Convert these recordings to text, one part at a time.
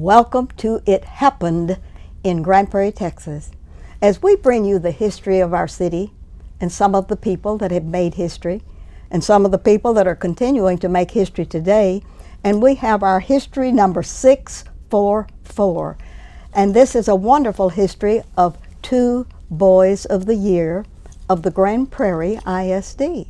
Welcome to It Happened in Grand Prairie, Texas. As we bring you the history of our city and some of the people that have made history and some of the people that are continuing to make history today, and we have our history number 644. And this is a wonderful history of two Boys of the Year of the Grand Prairie ISD.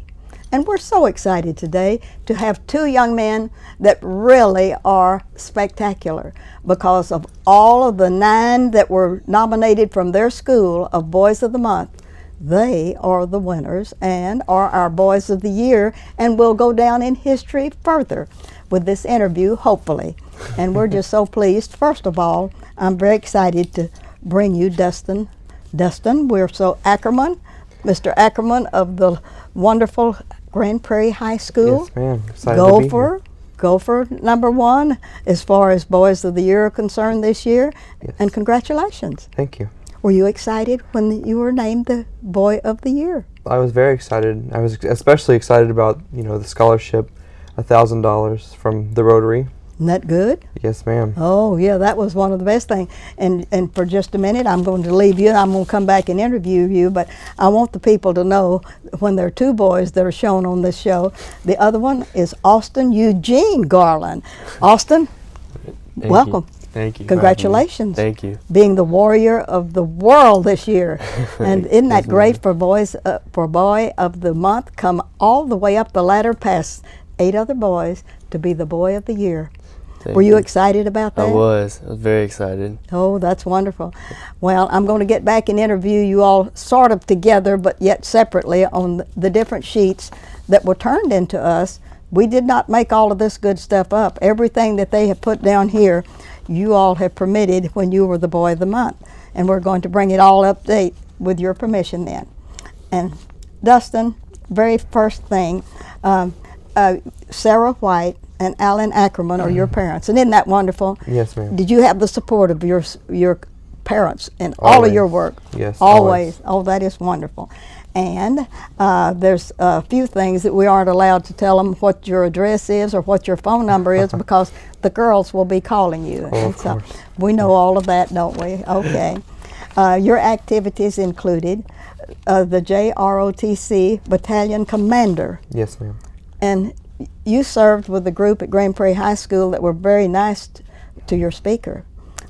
And we're so excited today to have two young men that really are spectacular because of all of the 9 that were nominated from their school of Boys of the Month. They are the winners and are our Boys of the Year and will go down in history further with this interview, hopefully. And we're just so pleased. First of all, I'm very excited to bring you Dustin. Dustin, we're so Ackerman, Mr. Ackerman of the wonderful Grand Prairie High School. Yes, ma'am. Excited to be here. Gopher number 1 as far as Boys of the Year are concerned this year. Yes. And congratulations. Thank you. Were you excited when you were named the Boy of the Year? I was very excited. I was especially excited about, the scholarship, $1,000 from the Rotary. Isn't that good? Yes, ma'am. Oh, yeah, that was one of the best things. And for just a minute, I'm going to leave you. I'm going to come back and interview you, but I want the people to know when there are 2 boys that are shown on this show. The other one is Austin Eugene Garland. Austin, welcome. Thank you. Congratulations. Thank you. Being the warrior of the world this year. And isn't that great for boys, for Boy of the Month, come all the way up the ladder past 8 other boys to be the Boy of the Year. Were you excited about that? I was very excited. Oh, that's wonderful. Well, I'm going to get back and interview you all sort of together, but yet separately on the different sheets that were turned into us. We did not make all of this good stuff up. Everything that they have put down here, you all have permitted when you were the Boy of the Month. And we're going to bring it all update with your permission then. And Dustin, very first thing, Sarah White and Alan Ackerman are your parents, and isn't that wonderful? Yes, ma'am. Did you have the support of your parents in all of your work? Yes, always. Oh, that is wonderful. And there's a few things that we aren't allowed to tell them what your address is or what your phone number is because the girls will be calling you. Oh, of course. We know all of that, don't we? Okay. Your activities included the JROTC Battalion Commander. Yes, ma'am. And you served with a group at Grand Prairie High School that were very nice to your speaker.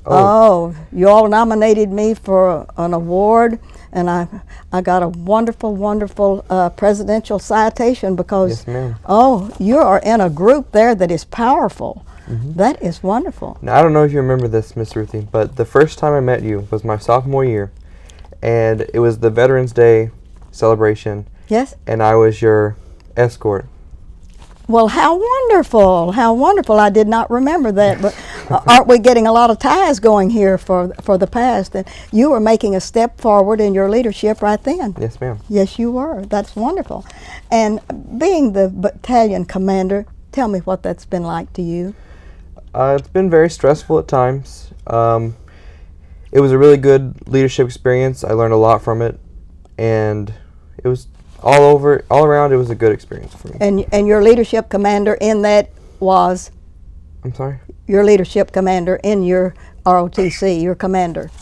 Oh, you all nominated me for an award, and I got a wonderful, wonderful presidential citation because, yes, ma'am. Oh, you are in a group there that is powerful. Mm-hmm. That is wonderful. Now, I don't know if you remember this, Miss Ruthie, but the first time I met you was my sophomore year, and it was the Veterans Day celebration. Yes. And I was your escort. Well, how wonderful! How wonderful! I did not remember that, but aren't we getting a lot of ties going here for the past? And you were making a step forward in your leadership right then. Yes, ma'am. Yes, you were. That's wonderful. And being the battalion commander, tell me what that's been like to you. It's been very stressful at times. It was a really good leadership experience. I learned a lot from it, and it was all around, it was a good experience for me. And your leadership commander in that was? I'm sorry? Your leadership commander in your ROTC, your commander?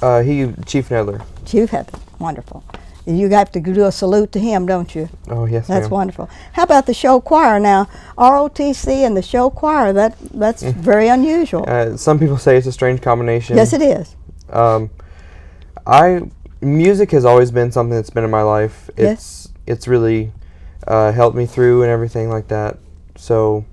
Chief Nedler. Chief Nedler, wonderful. You have to do a salute to him, don't you? Oh, yes, That's ma'am. wonderful. How about the show choir now? ROTC and the show choir, that's very unusual. Some people say it's a strange combination. Yes, it is. Music has always been something that's been in my life. It's really helped me through and everything like that. So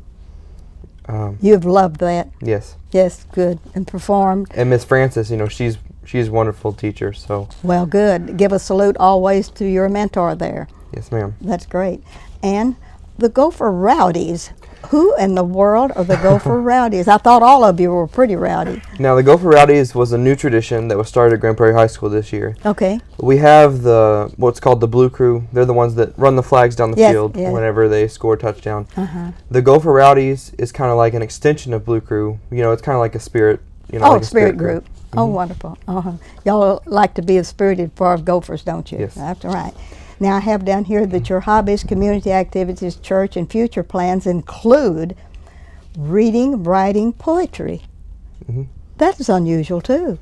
you've loved that. Yes. Yes, good. And performed. And Miss Francis, she's a wonderful teacher. So well, good. Give a salute always to your mentor there. Yes, ma'am. That's great. And the Gopher Rowdies. Who in the world are the Gopher Rowdies? I thought all of you were pretty rowdy. Now, the Gopher Rowdies was a new tradition that was started at Grand Prairie High School this year. Okay. We have what's called the Blue Crew. They're the ones that run the flags down the field whenever they score a touchdown. Uh-huh. The Gopher Rowdies is kind of like an extension of Blue Crew. It's kind of like a spirit. Like spirit group. Mm-hmm. Oh, wonderful. Uh-huh. Y'all like to be a spirited pair of Gophers, don't you? Yes. That's right. Now, I have down here that your hobbies, community activities, church, and future plans include reading, writing, poetry. Mm-hmm. That is unusual too.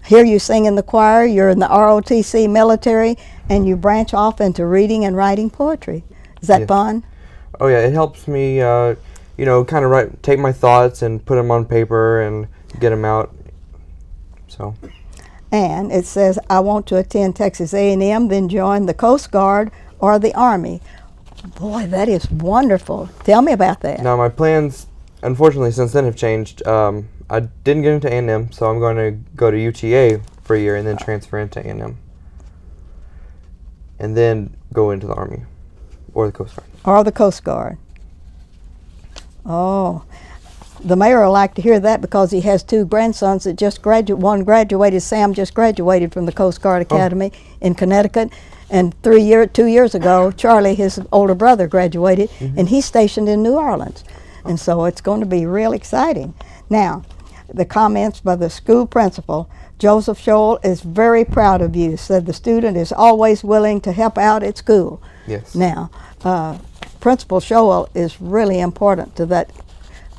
Here you sing in the choir, you're in the ROTC military, and you branch off into reading and writing poetry. Is that Yes. fun? Oh yeah, it helps me, kind of take my thoughts and put them on paper and get them out. So. And it says, I want to attend Texas A&M, then join the Coast Guard or the Army. Boy, that is wonderful. Tell me about that. Now my plans, unfortunately, since then have changed. I didn't get into A&M, so I'm going to go to UTA for a year and then transfer into A&M. And then go into the Army or the Coast Guard. Or the Coast Guard. Oh, the mayor will like to hear that because he has two grandsons that just graduated. One graduated, Sam just graduated from the Coast Guard Academy in Connecticut. And 2 years ago, Charlie, his older brother, graduated, and he's stationed in New Orleans. And so it's going to be real exciting. Now, the comments by the school principal, Joseph Scholl is very proud of you, said the student is always willing to help out at school. Yes. Now, Principal Scholl is really important to that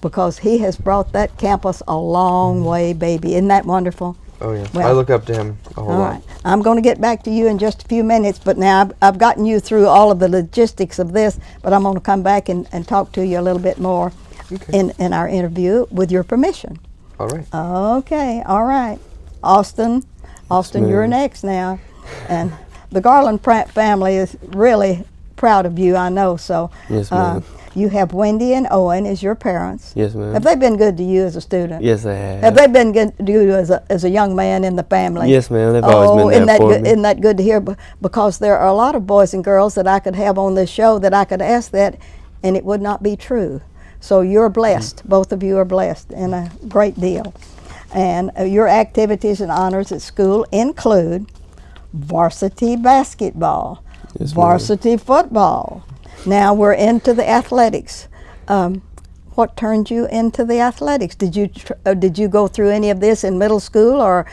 because he has brought that campus a long way, baby. Isn't that wonderful? Oh yeah. Well, I look up to him a whole All lot. right. I'm going to get back to you in just a few minutes, but now I've gotten you through all of the logistics of this, but I'm going to come back and talk to you a little bit more Okay. in our interview with your permission. All right. Okay, all right. Austin, ma'am. you're next now. And the Garland Pratt family is really proud of you, I know. So Yes, ma'am. you have Wendy and Owen as your parents. Yes, ma'am. Have they been good to you as a student? Yes, I have. Have they been good to you as a young man in the family? Yes, ma'am. They've always been isn't there that for good, me. Isn't that good to hear? Because there are a lot of boys and girls that I could have on this show that I could ask that, and it would not be true. So you're blessed. Both of you are blessed in a great deal. And your activities and honors at school include varsity basketball, Yes, ma'am. varsity football. Now we're into the athletics. What turned you into the athletics? Did you go through any of this in middle school or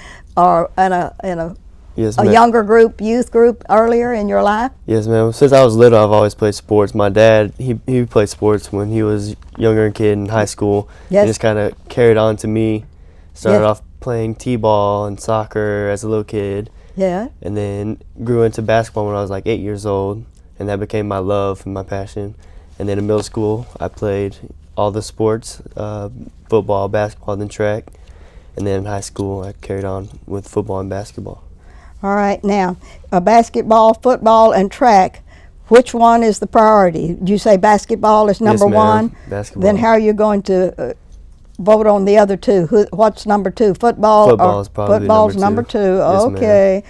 in a Yes, a ma'am. younger group, youth group earlier in your life? Yes, ma'am. Since I was little, I've always played sports. My dad, he played sports when he was younger kid in high school. Yes. It just kind of carried on to me. Started Yes. off playing t-ball and soccer as a little kid, Yeah. and then grew into basketball when I was like 8 years old, and that became my love and my passion. And then in middle school, I played all the sports, football, basketball, then track. And then in high school, I carried on with football and basketball. All right. Now, basketball, football, and track. Which one is the priority? Did you say basketball is number Yes, ma'am. one? Basketball. Then how are you going to vote on the other two? What's number two? Football? Football or is probably football's number number two. two. Yes, ma'am. Okay.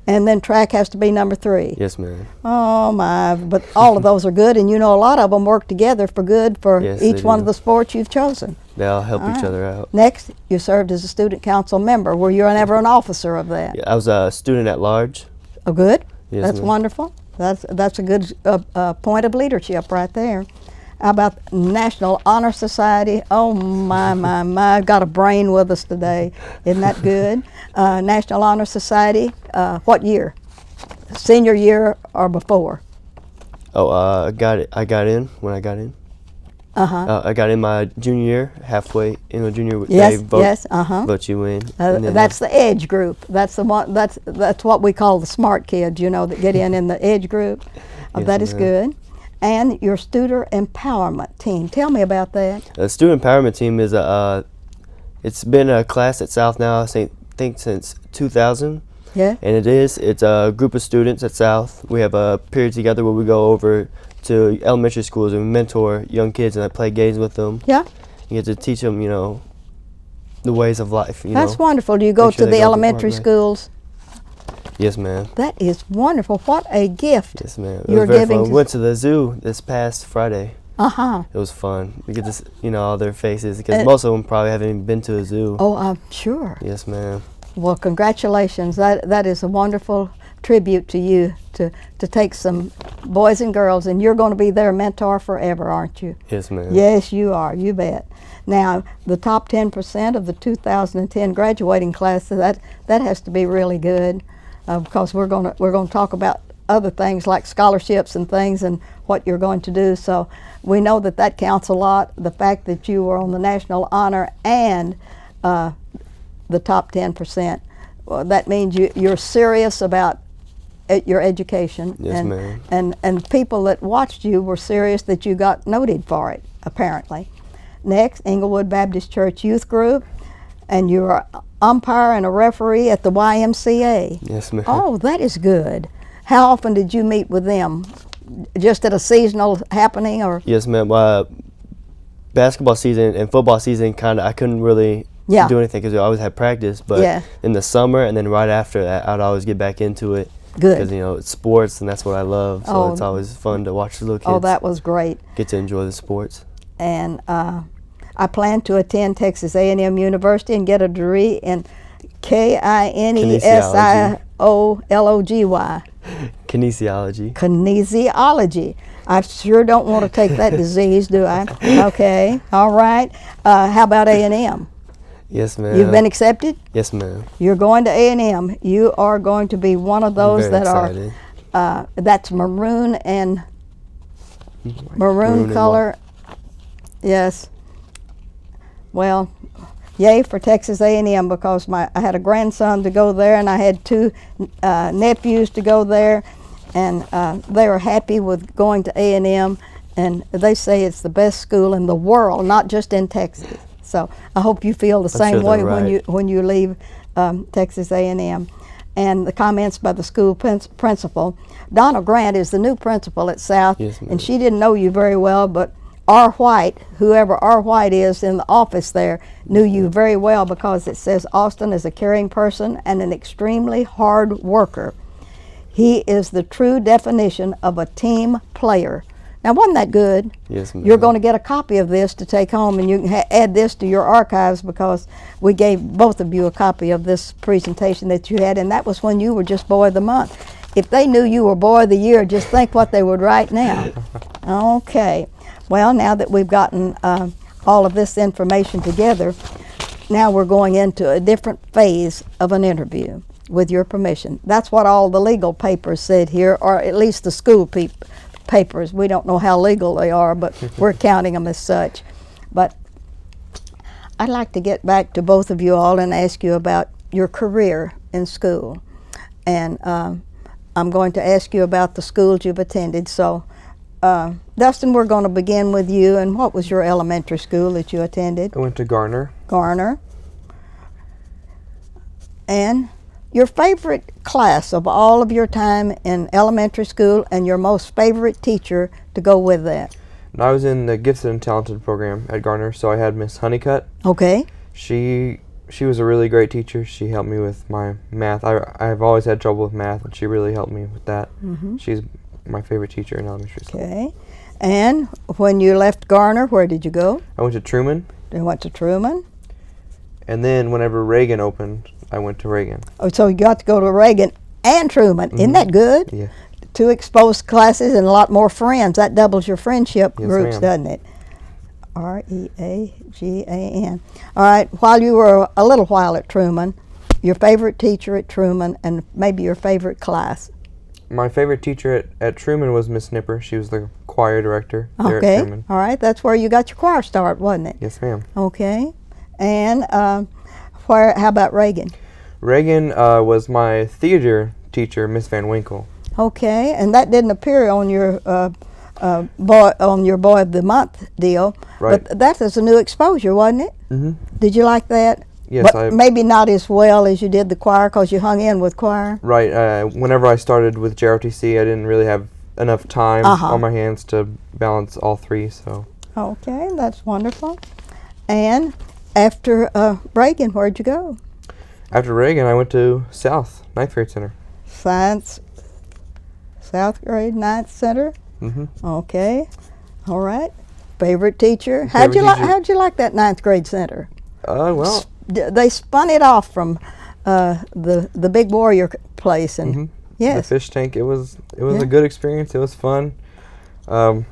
And then track has to be number three. Yes, ma'am. Oh my! But all of those are good, and you know a lot of them work together for good for Yes, each they one do. of the sports you've chosen. They all help All each right. other out. Next, you served as a student council member. Were you ever an officer of that? Yeah, I was a student at large. Oh, good. Yes, That's ma'am. wonderful. That's a good point of leadership right there. How about National Honor Society? Oh my my my! Got a brain with us today. Isn't that good? National Honor Society. What year? Senior year or before? Oh, I got in when I got in. I got in my junior year, halfway in my junior year. Yes, They vote, yes, vote you in. And then that's the Edge group. That's the one. That's what we call the smart kids. You know, that get in the Edge group. Yes, That is ma'am. good. And your student empowerment team. Tell me about that. The student empowerment team is it's been a class at South now. I think since 2000. Yeah. And it's a group of students at South. We have a period together where we go over to elementary schools and mentor young kids, and I play games with them. Yeah. You get to teach them, the ways of life. That's wonderful. Do you go make sure to they the go the elementary right way. schools? Yes, ma'am. That is wonderful. What a gift. Yes, ma'am. It You're was very giving fun. to- We went to the zoo this past Friday. Uh-huh. It was fun. We get to all their faces because And- most of them probably haven't even been to a zoo. Oh, I'm sure. Yes, ma'am. Well, congratulations. That is a wonderful tribute to you to take some boys and girls, and you're going to be their mentor forever, aren't you? Yes, ma'am. Yes, you are. You bet. Now, the top 10% of the 2010 graduating class, that has to be really good, because we're going to talk about other things like scholarships and things and what you're going to do. So we know that counts a lot. The fact that you were on the National Honor and the top 10%. Well, that means you're serious about your education. Yes, and, ma'am. And people that watched you were serious that you got noted for it, apparently. Next, Englewood Baptist Church Youth Group, and you're an umpire and a referee at the YMCA. Yes, ma'am. Oh, that is good. How often did you meet with them? Just at a seasonal happening, or? Yes, ma'am. Basketball season and football season, I couldn't really Yeah. do anything because we always had practice. But Yeah. in the summer and then right after that, I'd always get back into it. Good. Because, it's sports and that's what I love. So Oh. it's always fun to watch the little kids Oh, that was great. get to enjoy the sports. And I plan to attend Texas A&M University and get a degree in Kinesiology. Kinesiology. Kinesiology. I sure don't want to take that disease, do I? Okay, all right. How about A&M? Yes, ma'am. You've been accepted? Yes, ma'am. You're going to A&M. You are going to be one of those Very that excited. are, that's maroon and maroon and color. Yes. Well, yay for Texas A&M, because I had a grandson to go there, and I had two nephews to go there, and they are happy with going to A&M, and they say it's the best school in the world, not just in Texas. So I hope you feel the same sure way they're right. when you leave Texas A&M. And the comments by the school principal. Donna Grant is the new principal at South, Yes, ma'am. and she didn't know you very well, but R. White, whoever R. White is in the office there, knew you very well, because it says Austin is a caring person and an extremely hard worker. He is the true definition of a team player. Now, wasn't that good? Yes, ma'am. You're going to get a copy of this to take home, and you can add this to your archives, because we gave both of you a copy of this presentation that you had, and that was when you were just Boy of the Month. If they knew you were Boy of the Year, just think what they would write now. Okay. Well, now that we've gotten all of this information together, now we're going into a different phase of an interview, with your permission. That's what all the legal papers said here, or at least the school papers. We don't know how legal they are, but we're counting them as such. But I'd like to get back to both of you all and ask you about your career in school. And I'm going to ask you about the schools you've attended. So, Dustin, we're going to begin with you. And what was your elementary school that you attended? I went to Garner. Garner. And your favorite class of all of your time in elementary school, and your most favorite teacher to go with that? And I was in the Gifted and Talented program at Garner, so I had Miss Honeycutt. Okay. She was a really great teacher. She helped me with my math. I've always had trouble with math, and she really helped me with that. Mm-hmm. She's my favorite teacher in elementary school. Okay. And when you left Garner, where did you go? I went to Truman, You went to Truman. and then whenever Reagan opened, I went to Reagan. Oh, so you got to go to Reagan and Truman. Isn't that good? Yeah. 2 exposed classes and a lot more friends. That doubles your friendship Yes, groups, ma'am. doesn't it? Reagan. All right. While you were a little while at Truman, your favorite teacher at Truman, and maybe your favorite class. My favorite teacher at Truman was Miss Nipper. She was the choir director there at Okay. Truman. All right. That's where you got your choir start, wasn't it? Yes, ma'am. Okay. And how about Reagan? Reagan was my theater teacher, Miss Van Winkle. Okay, and that didn't appear on your Boy of the Month deal, Right. but that is a new exposure, wasn't it? Mm-hmm. Did you like that? Yes, but maybe not as well as you did the choir, because you hung in with choir. Right. Whenever I started with JROTC, I didn't really have enough time on my hands to balance all 3. So. Okay, that's wonderful. And after Reagan, where'd you go? After Reagan, I went to South 9th Grade Center. Science, South Grade 9th Center. Mm-hmm. Okay, all right. Favorite teacher? Favorite teacher. How'd you like that 9th Grade Center? Well, They spun it off from the Big Warrior place, and the yes, fish tank. It was Yeah. a good experience. It was fun. I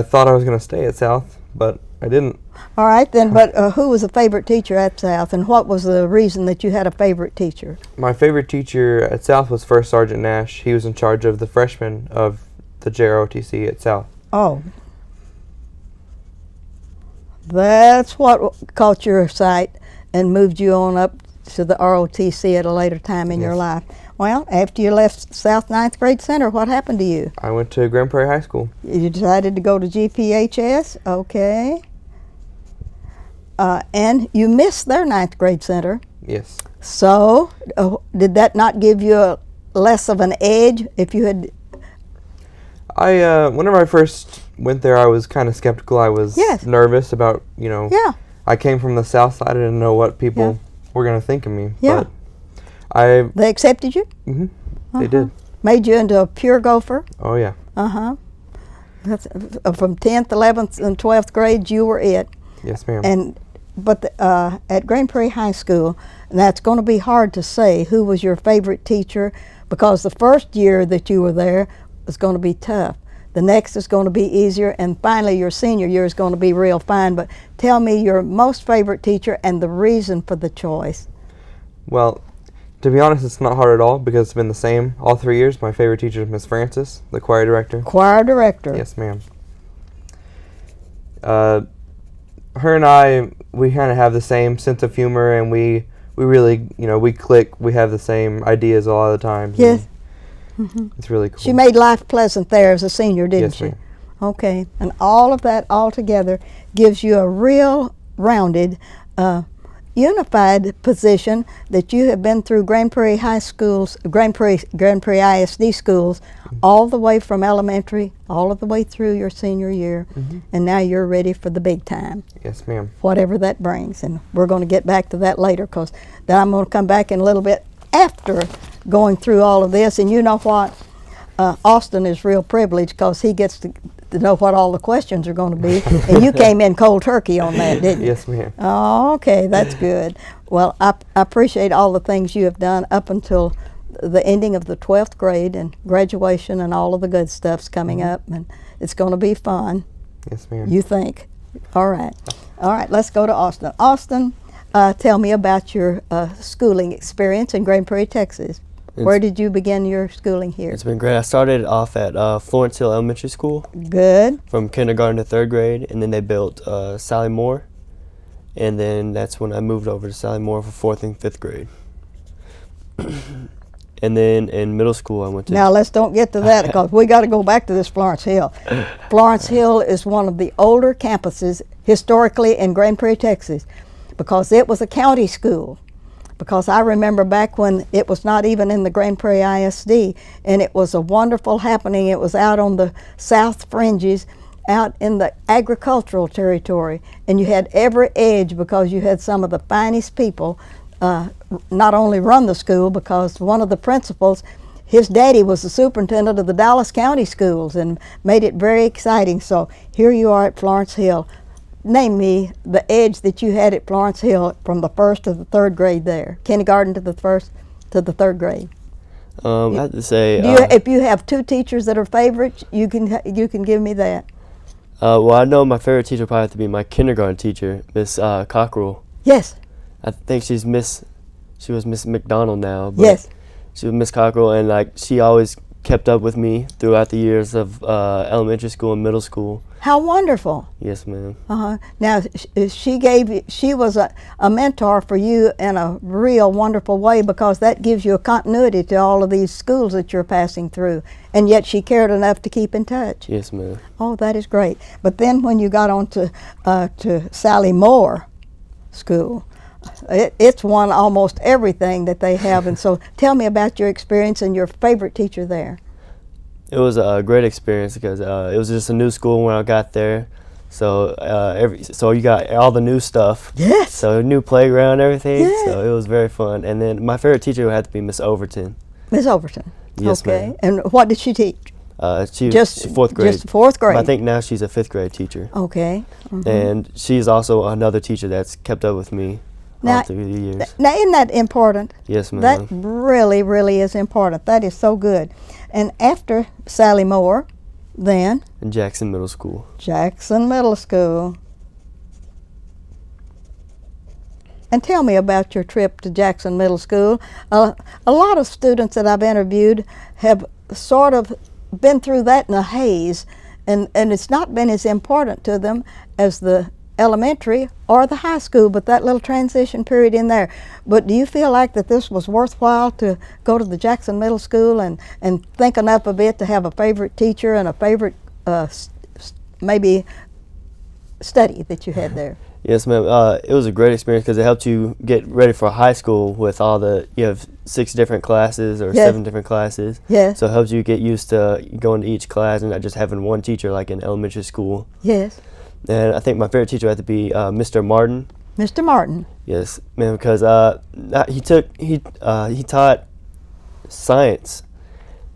thought I was gonna stay at South, but I didn't. all right then. But who was a favorite teacher at South, and what was the reason that you had a favorite teacher? My favorite teacher at South was First Sergeant Nash. He was in charge of the freshmen of the JROTC at South. Oh, that's what caught your sight and moved you on up to the ROTC at a later time in your Yes. life. Well, after you left South Ninth Grade Center, what happened to you? I went to Grand Prairie High School. You decided to go to GPHS, okay. And you missed their ninth grade center. Yes. So, did that not give you less of an edge if you had? Whenever I first went there, I was kind of skeptical. I was Yes. nervous about, Yeah, I came from the South Side. I didn't know what people were going to think of me. Yeah. But I, they accepted you, they did. made you into a pure Gopher. Oh, yeah. That's, from 10th, 11th, and 12th grade, you were it. Yes, ma'am. But at Grand Prairie High School, and that's going to be hard to say who was your favorite teacher, because the first year that you were there was going to be tough. The next is going to be easier, and finally your senior year is going to be real fine. But tell me your most favorite teacher and the reason for the choice. Well, to be honest, it's not hard at all because it's been the same all 3 years. My favorite teacher is Miss Francis, the choir director. Choir director. Yes, ma'am. Her and I, we kind of have the same sense of humor, and we really, we click. We have the same ideas a lot of the times. Yes. It's really cool. She made life pleasant there as a senior, didn't Yes, she? ma'am. Okay, and all of that all together gives you a real rounded, unified position that you have been through Grand Prairie High Schools, Grand Prairie ISD schools, all the way from elementary, all of the way through your senior year, and now you're ready for the big time, Yes, ma'am. whatever that brings. And we're going to get back to that later, because then I'm going to come back in a little bit after going through all of this. And you know what? Austin is real privileged because he gets to know what all the questions are going to be. And you came in cold turkey on that, didn't you? Yes, ma'am. Oh, okay, that's good. Well, I appreciate all the things you have done up until the ending of the 12th grade and graduation, and all of the good stuff's coming up, and it's going to be fun, Yes, ma'am. you think. All right, let's go to Austin. Austin, tell me about your schooling experience in Grand Prairie, Texas. Where did you begin your schooling here? It's been great. I started off at Florence Hill Elementary School Good. from kindergarten to third grade, and then they built Sally Moore, and then that's when I moved over to Sally Moore for fourth and fifth grade. And then in middle school, I went to. Now let's don't get to that, because we got to go back to this Florence Hill. Florence Hill is one of the older campuses historically in Grand Prairie, Texas, because it was a county school. Because I remember back when it was not even in the Grand Prairie ISD, and it was a wonderful happening. It was out on the south fringes, out in the agricultural territory, and you had every edge because you had some of the finest people not only run the school, because one of the principals, his daddy was the superintendent of the Dallas County Schools and made it very exciting. So here you are at Florence Hill. Name me the edge that you had at Florence Hill from the first to the third grade there, kindergarten to the first to the third grade. I have to say. If you have two teachers that are favorites, you can give me that. Well, I know my favorite teacher probably have to be my kindergarten teacher, Miss Cockrell. Yes. I think she was Miss McDonald now. But Yes. She was Miss Cockrell, and she always kept up with me throughout the years of elementary school and middle school. How wonderful. Yes, ma'am. Now, she was a mentor for you in a real wonderful way, because that gives you a continuity to all of these schools that you're passing through, and yet she cared enough to keep in touch. Yes, ma'am. Oh, that is great. But then when you got on to Sally Moore School, it's won almost everything that they have. And so tell me about your experience and your favorite teacher there. It was a great experience because it was just a new school when I got there. So so you got all the new stuff. Yes. So new playground, everything. Yeah. So it was very fun. And then my favorite teacher would have to be Miss Overton. Miss Overton. Yes, okay. ma'am. And what did she teach? She Just fourth grade. Just fourth grade. But I think now she's a fifth grade teacher. Okay. Mhm. And she's also another teacher that's kept up with me all through the years. Now, isn't that important? Yes, ma'am. That really, really is important. That is so good. And after Sally Moore, then In Jackson Middle School. Jackson Middle School. And tell me about your trip to Jackson Middle School. A lot of students that I've interviewed have sort of been through that in a haze, and it's not been as important to them as the elementary or the high school, but that little transition period in there. But do you feel like that this was worthwhile to go to the Jackson Middle School and think enough of it to have a favorite teacher and a favorite maybe study that you had there? Yes, ma'am. It was a great experience because it helped you get ready for high school with you have 6 different classes or Yes. 7 different classes. Yes. So it helps you get used to going to each class and not just having one teacher like in elementary school. Yes. And I think my favorite teacher had to be Mr. Martin. Mr. Martin. Yes, ma'am, because he taught science,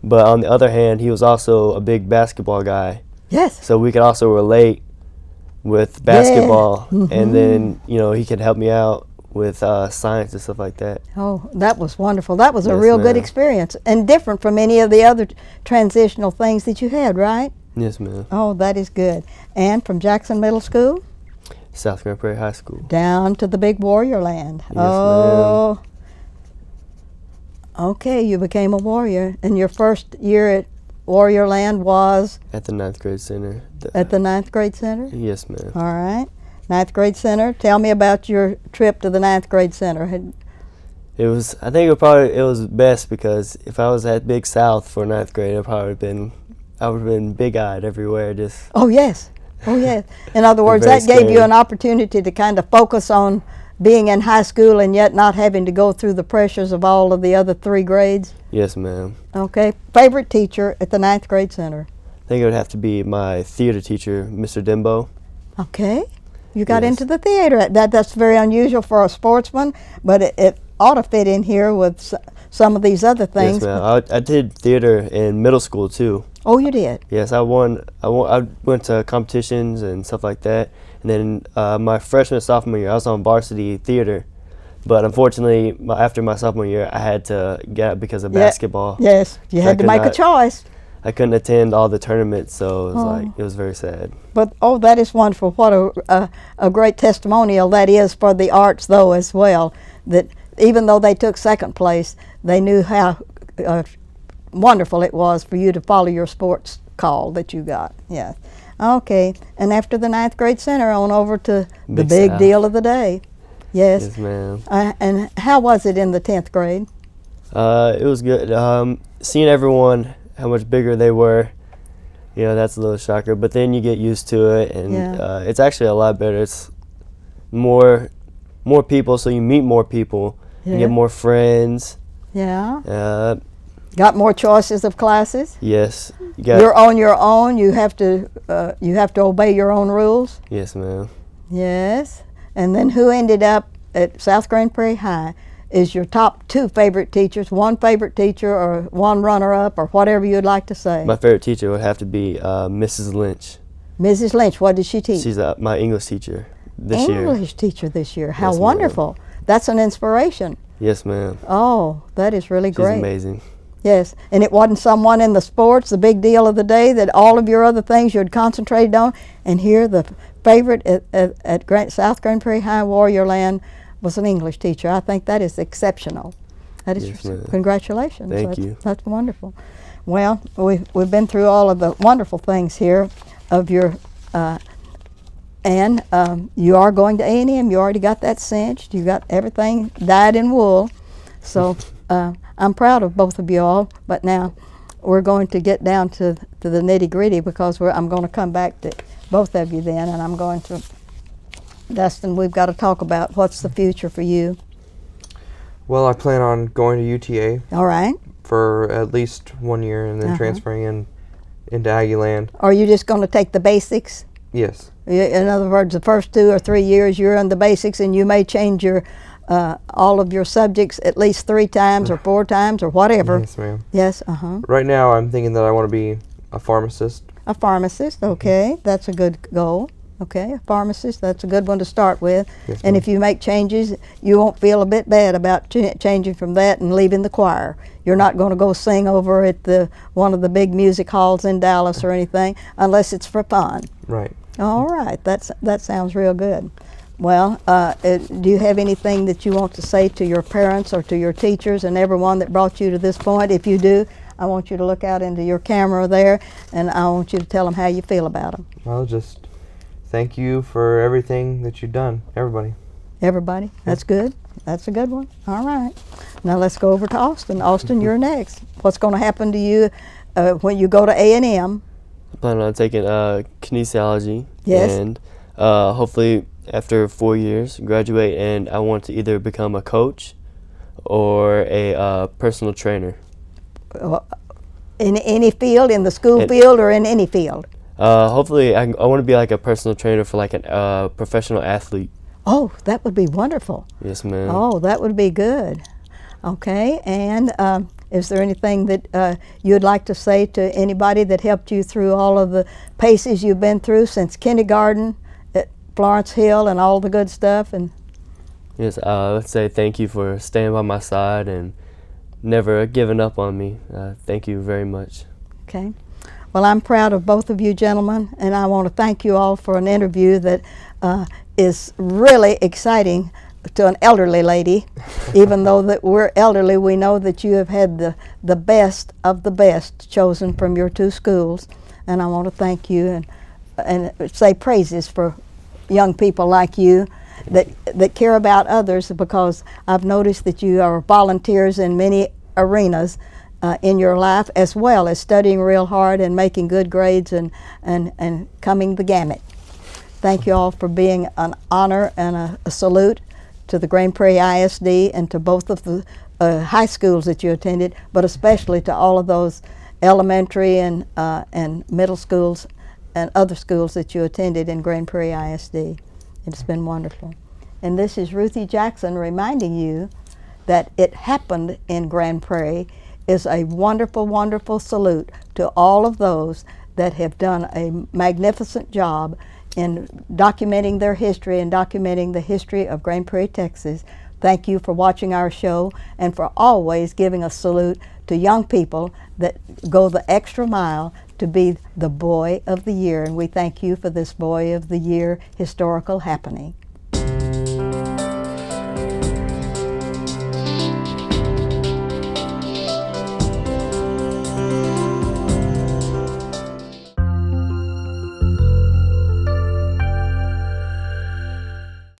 but on the other hand, he was also a big basketball guy. Yes. So we could also relate with basketball, and then he could help me out with science and stuff like that. Oh, that was wonderful. That was a Yes, real good ma'am. experience and different from any of the other transitional things that you had, right? Yes, ma'am. Oh, that is good. And from Jackson Middle School South Grand Prairie High School. down to the big warrior land. Yes, oh. Okay, you became a warrior. And your first year at Warrior Land was At the 9th grade center. at the 9th grade center? Yes, ma'am. All right. 9th grade center. Tell me about your trip to the 9th grade center. It was. I think it was best because if I was at Big South for 9th grade, I would have been big-eyed everywhere. Just Oh, yes. Oh, yes. In other words, very that gave you scary. an opportunity to kind of focus on being in high school and yet not having to go through the pressures of all of the other 3 grades. yes, ma'am. Okay. Favorite teacher at the 9th grade center? I think it would have to be my theater teacher, Mr. Dimbo. Okay. You got Yes. into the theater. That's very unusual for a sportsman, but it ought to fit in here with some of these other things. Yes, ma'am. I did theater in middle school too. Oh, you did? Yes, I won. I went to competitions and stuff like that. And then my freshman and sophomore year, I was on varsity theater. But unfortunately, after my sophomore year, I had to get out because of Yeah. basketball. Yes. You So had to make a not- choice. I couldn't attend all the tournaments, so it was Oh. it was very sad. But oh, that is wonderful. What a great testimonial that is for the arts, though, as well. That even though they took second place, they knew how wonderful it was for you to follow your sports call that you got. Yeah. Okay. And after the 9th grade center, on over to the Big big South. deal of the day. Yes. Yes, ma'am. And how was it in the 10th grade? It was good. Seeing everyone, how much bigger they were, that's a little shocker. But then you get used to it, and Yeah. it's actually a lot better. It's more people, so you meet more people, you Yeah. get more friends. Yeah. Got more choices of classes? Yes, you got. You're on your own. You have to obey your own rules. Yes, ma'am. Yes. And then who ended up at South Grand Prairie High is your top 2 favorite teachers, one favorite teacher or one runner-up or whatever you'd like to say. My favorite teacher would have to be Mrs. Lynch. Mrs. Lynch, what did she teach? She's my English teacher this year. English teacher this year. How Yes, ma'am. wonderful. That's an inspiration. Yes, ma'am. Oh, that is really She's great. amazing. Yes, and it wasn't someone in the sports, the big deal of the day, that all of your other things you had concentrated on, and here the favorite at South Grand Prairie High Warrior Land was an English teacher. I think that is exceptional. That is Yes, ma'am. congratulations. Thank That's, you. That's wonderful. Well, we've been through all of the wonderful things here of your. And you are going to A&M. You already got that cinched. You got everything dyed in wool. So I'm proud of both of you all. But now we're going to get down to the nitty-gritty because I'm going to come back to both of you then. And I'm going to, Dustin, we've got to talk about what's the future for you. Well, I plan on going to UTA All right. for at least 1 year and then transferring into Aggie Land. Are you just going to take the basics? Yes. In other words, the first 2 or 3 years you're in the basics, and you may change your all of your subjects at least 3 times or 4 times or whatever. Yes, ma'am. Yes, Right now, I'm thinking that I want to be a pharmacist. A pharmacist, okay, that's a good goal. Okay, a pharmacist, that's a good one to start with. Yes, And ma'am. if you make changes, you won't feel a bit bad about changing from that and leaving the choir. You're not going to go sing over at one of the big music halls in Dallas or anything, unless it's for fun. Right. All right, that sounds real good. Well, do you have anything that you want to say to your parents or to your teachers and everyone that brought you to this point? If you do, I want you to look out into your camera there, and I want you to tell them how you feel about them. I'll just thank you for everything that you've done, everybody. Everybody? That's good. That's a good one. All right. Now let's go over to Austin. Austin, you're next. What's going to happen to you when you go to A&M? I plan on taking kinesiology. Yes. And hopefully after 4 years, graduate, and I want to either become a coach or a personal trainer. In any field, in the school In- field, or in any field? Hopefully, I want to be like a personal trainer for like a professional athlete. Oh, that would be wonderful. Yes, ma'am. Oh, that would be good. Okay, and is there anything that you'd like to say to anybody that helped you through all of the paces you've been through since kindergarten at Florence Hill and all the good stuff? And Yes, let's say thank you for staying by my side and never giving up on me. Thank you very much. okay. Well, I'm proud of both of you gentlemen, and I want to thank you all for an interview that is really exciting to an elderly lady. Even though that we're elderly, we know that you have had the best of the best chosen from your two schools, and I want to thank you and say praises for young people like you that care about others, because I've noticed that you are volunteers in many arenas in your life, as well as studying real hard and making good grades and coming the gamut. Thank you all for being an honor and a salute to the Grand Prairie ISD and to both of the high schools that you attended, but especially to all of those elementary and middle schools and other schools that you attended in Grand Prairie ISD. It's been wonderful. And this is Ruthie Jackson reminding you that It Happened in Grand Prairie is a wonderful, wonderful salute to all of those that have done a magnificent job in documenting their history and documenting the history of Grand Prairie, Texas. Thank you for watching our show and for always giving a salute to young people that go the extra mile to be the Boy of the Year. And we thank you for this Boy of the Year historical happening.